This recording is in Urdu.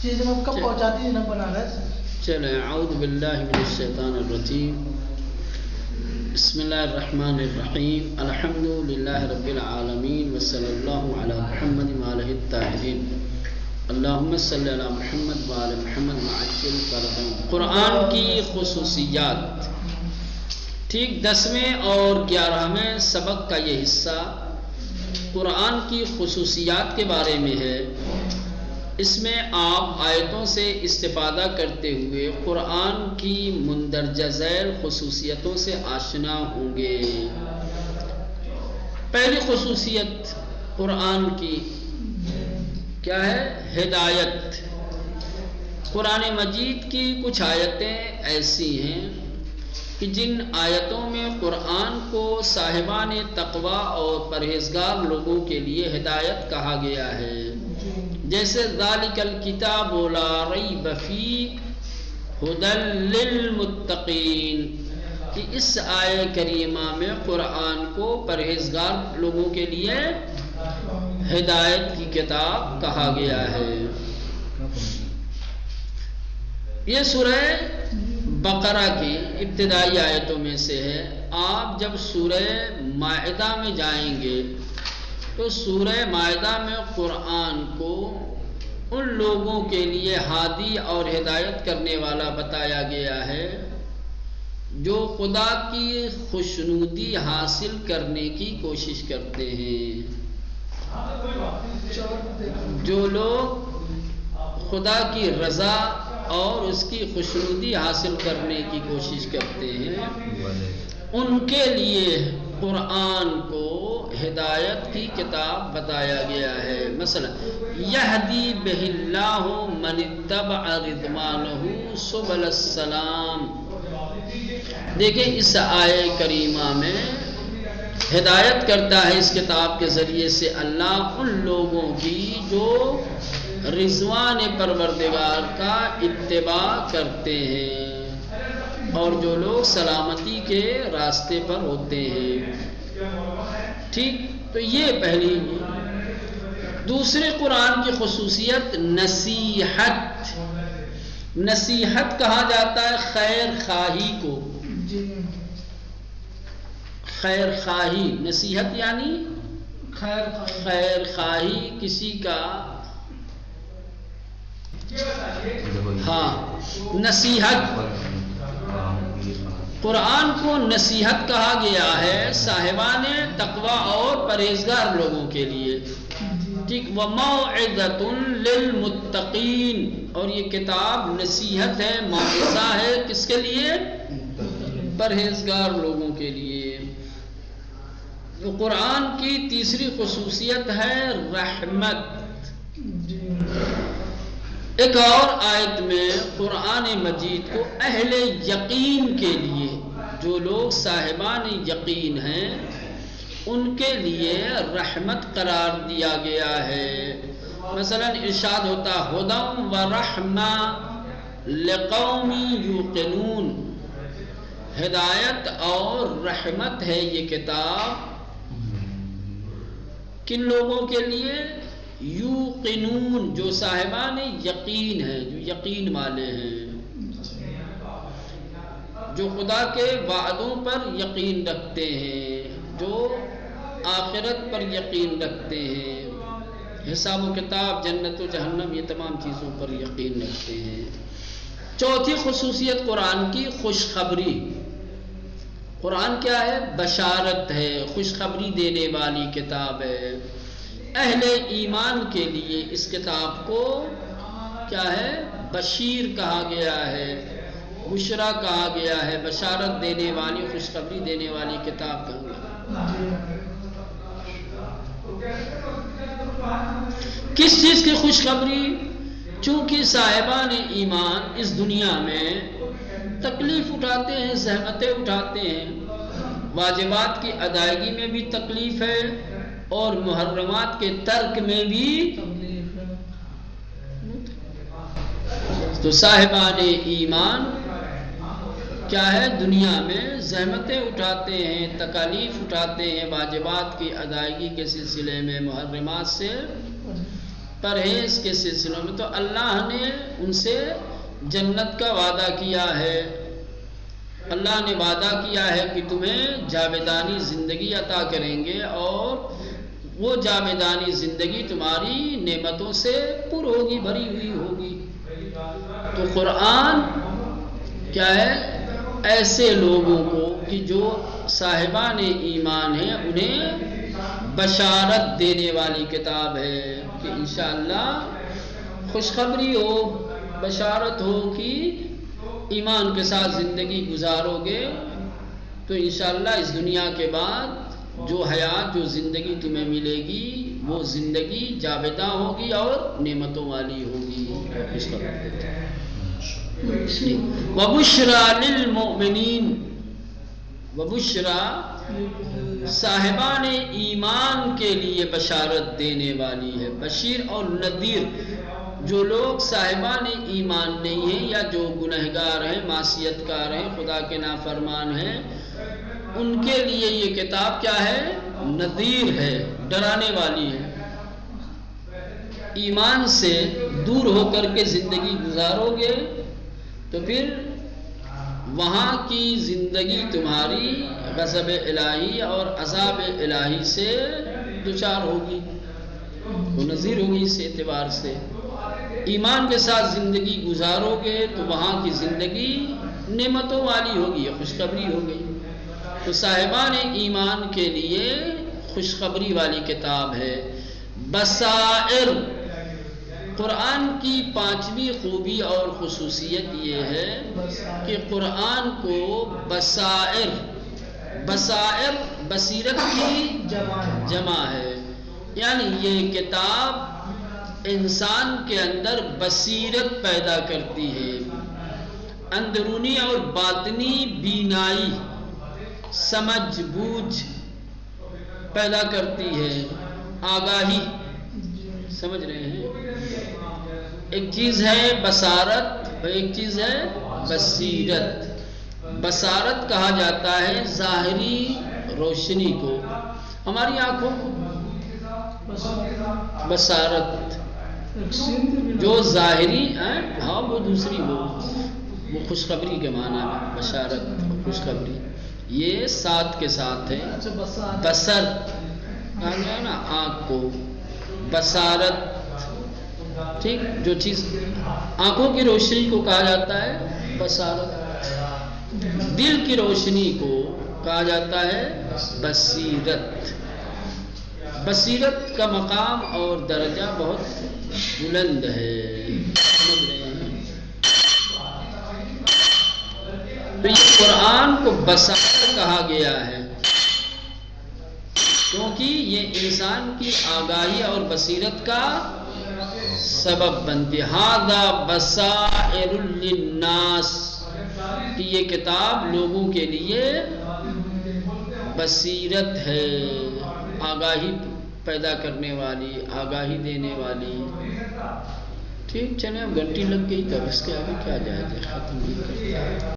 چیزیں آپ کب پہنچاتی ہیں جناب بنارس؟ چلیں اعوذ باللہ من الشیطان الرجیم بسم اللہ الرحمن الرحیم الحمد للہ رب العالمین وصلی اللہ علی محمد وآلہ الطاہرین اللہم صلی علی محمد وآل محمد معجل فرحم۔ قرآن کی خصوصیات، ٹھیک 10ویں اور 11ویں سبق کا یہ حصہ قرآن کی خصوصیات کے بارے میں ہے۔ اس میں آپ آیتوں سے استفادہ کرتے ہوئے قرآن کی مندرجہ ذیل خصوصیتوں سے آشنا ہوں گے۔ پہلی خصوصیت قرآن کی کیا ہے؟ ہدایت۔ قرآن مجید کی کچھ آیتیں ایسی ہیں کہ جن آیتوں میں قرآن کو صاحبان تقوی اور پرہیزگار لوگوں کے لیے ہدایت کہا گیا ہے، جیسے ذالک الکتاب لا ریب فیہ ھدی للمتقین، کہ اس آیہ کریمہ میں قرآن کو پرہیزگار لوگوں کے لیے ہدایت کی کتاب کہا گیا ہے۔ یہ سورہ بقرہ کی ابتدائی آیتوں میں سے ہے۔ آپ جب سورہ مائدہ میں جائیں گے تو سورہ مائدہ میں قرآن کو ان لوگوں کے لیے ہادی اور ہدایت کرنے والا بتایا گیا ہے جو خدا کی خوشنودی حاصل کرنے کی کوشش کرتے ہیں۔ جو لوگ خدا کی رضا اور اس کی خوشنودی حاصل کرنے کی کوشش کرتے ہیں، ان کے لیے قرآن کو ہدایت کی کتاب بتایا گیا ہے۔ مثلا یہدی بہ اللہ من اتبع رضوانہ سبل السلام، دیکھیں اس آیہ کریمہ میں ہدایت کرتا ہے اس کتاب کے ذریعے سے اللہ ان لوگوں کی جو رضوان پروردگار کا اتباع کرتے ہیں اور جو لوگ سلامتی کے راستے پر ہوتے ہیں۔ ٹھیک، تو یہ پہلی۔ دوسرے قرآن کی خصوصیت نصیحت۔ نصیحت کہا جاتا ہے خیر خواہی کو۔ خیر خواہی، نصیحت یعنی خیر خواہی، کسی کا نصیحت۔ قرآن کو نصیحت کہا گیا ہے صاحبان تقوی اور پرہیزگار لوگوں کے لیے۔ ٹھیک، وَمَوْعِظَةٌ لِّلْمُتَّقِينَ، اور یہ کتاب نصیحت ہے، موعظہ ہے، کس کے لیے؟ پرہیزگار لوگوں کے لیے۔ تو قرآن کی تیسری خصوصیت ہے رحمت۔ ایک اور آیت میں قرآن مجید کو اہل یقین کے لیے، جو لوگ صاحبان یقین ہیں، ان کے لیے رحمت قرار دیا گیا ہے۔ مثلا ارشاد ہوتا ھدی ورحمہ لقوم یوقنون، ہدایت اور رحمت ہے یہ کتاب کن لوگوں کے لیے؟ یوقنون، جو صاحبان یقین ہیں، جو یقین والے ہیں، جو خدا کے وعدوں پر یقین رکھتے ہیں، جو آخرت پر یقین رکھتے ہیں، حساب و کتاب، جنت و جہنم، یہ تمام چیزوں پر یقین رکھتے ہیں۔ چوتھی خصوصیت قرآن کی خوشخبری۔ قرآن کیا ہے؟ بشارت ہے، خوشخبری دینے والی کتاب ہے۔ اہل ایمان کے لیے اس کتاب کو کیا ہے؟ بشیر کہا گیا ہے، بشرا کہا گیا ہے، بشارت دینے والی، خوشخبری دینے والی کتاب کہا گیا۔ کس چیز کی خوشخبری؟ چونکہ صاحبان ایمان اس دنیا میں تکلیف اٹھاتے ہیں، زحمتیں اٹھاتے ہیں، واجبات کی ادائیگی میں بھی تکلیف ہے اور محرمات کے ترک میں بھی تو صاحبان ایمان کیا ہے؟ دنیا میں زحمتیں اٹھاتے ہیں، تکالیف اٹھاتے ہیں، واجبات کی ادائیگی کے سلسلے میں محرمات سے پرہیز کے سلسلوں میں، تو اللہ نے ان سے جنت کا وعدہ کیا ہے. اللہ نے وعدہ کیا ہے کہ تمہیں جاویدانی زندگی عطا کریں گے، اور وہ جاویدانی زندگی تمہاری نعمتوں سے پر ہوگی، بھری ہوئی ہوگی. تو قرآن کیا ہے؟ ایسے لوگوں کو کہ جو صاحبان ایمان ہیں انہیں بشارت دینے والی کتاب ہے کہ انشاءاللہ خوشخبری ہو، بشارت ہو کہ ایمان کے ساتھ زندگی گزارو گے تو انشاءاللہ اس دنیا کے بعد جو حیات، جو زندگی تمہیں ملے گی وہ زندگی جاویداں ہوگی اور نعمتوں والی ہوگی. وَبُشْرَى لِلْمُؤْمِنِينَ، وَبُشْرَى صاحبان ایمان کے لیے بشارت دینے والی ہے. بشیر اور نذیر، جو لوگ صاحبان ایمان نہیں ہیں یا جو گنہگار ہیں، معصیت کار ہیں، خدا کے نافرمان ہیں، ان کے لیے یہ کتاب کیا ہے؟ نذیر ہے، ڈرانے والی ہے. ایمان سے دور ہو کر کے زندگی گزارو گے تو پھر وہاں کی زندگی تمہاری غضب الہی اور عذاب الہی سے دوچار ہوگی، وہ نذیر ہوگی. اس اعتبار سے ایمان کے ساتھ زندگی گزارو گے تو وہاں کی زندگی نعمتوں والی ہوگی، خوشخبری ہوگی. تو صاحبان ایمان کے لیے خوشخبری والی کتاب ہے. بصائر، قرآن کی 5ویں خوبی اور خصوصیت یہ ہے کہ قرآن کو بصائر، بصائر بصیرت کی جمع ہے، یعنی یہ کتاب انسان کے اندر بصیرت پیدا کرتی ہے، اندرونی اور باطنی بینائی، سمجھ بوجھ پیدا کرتی ہے، آگاہی. سمجھ رہے ہیں؟ ایک چیز ہے بصارت اور ایک چیز ہے بصیرت. بصارت کہا جاتا ہے ظاہری روشنی کو، ہماری آنکھوں کو. بصارت جو ظاہری، ہاں وہ دوسری، وہ خوشخبری کے معنی میں بشارت، خوشخبری یہ ساتھ کے ساتھ ہے. بصر کہا گیا نا آنکھ کو، بصارت ٹھیک، جو چیز آنکھوں کی روشنی کو کہا جاتا ہے بصارت، دل کی روشنی کو کہا جاتا ہے بصیرت. بصیرت کا مقام اور درجہ بہت بلند ہے. سمجھ رہے ہیں؟ تو یہ قرآن کو بصائر کہا گیا ہے کیونکہ یہ انسان کی آگاہی اور بصیرت کا سبب بنتی. ھذا بصائر للناس، کہ یہ کتاب لوگوں کے لیے بصیرت ہے، آگاہی پیدا کرنے والی، آگاہی دینے والی. ٹھیک، چلیں اب گھنٹی لگ گئی تو اس کے آگے کیا جائے، ختم نہیں کرتا.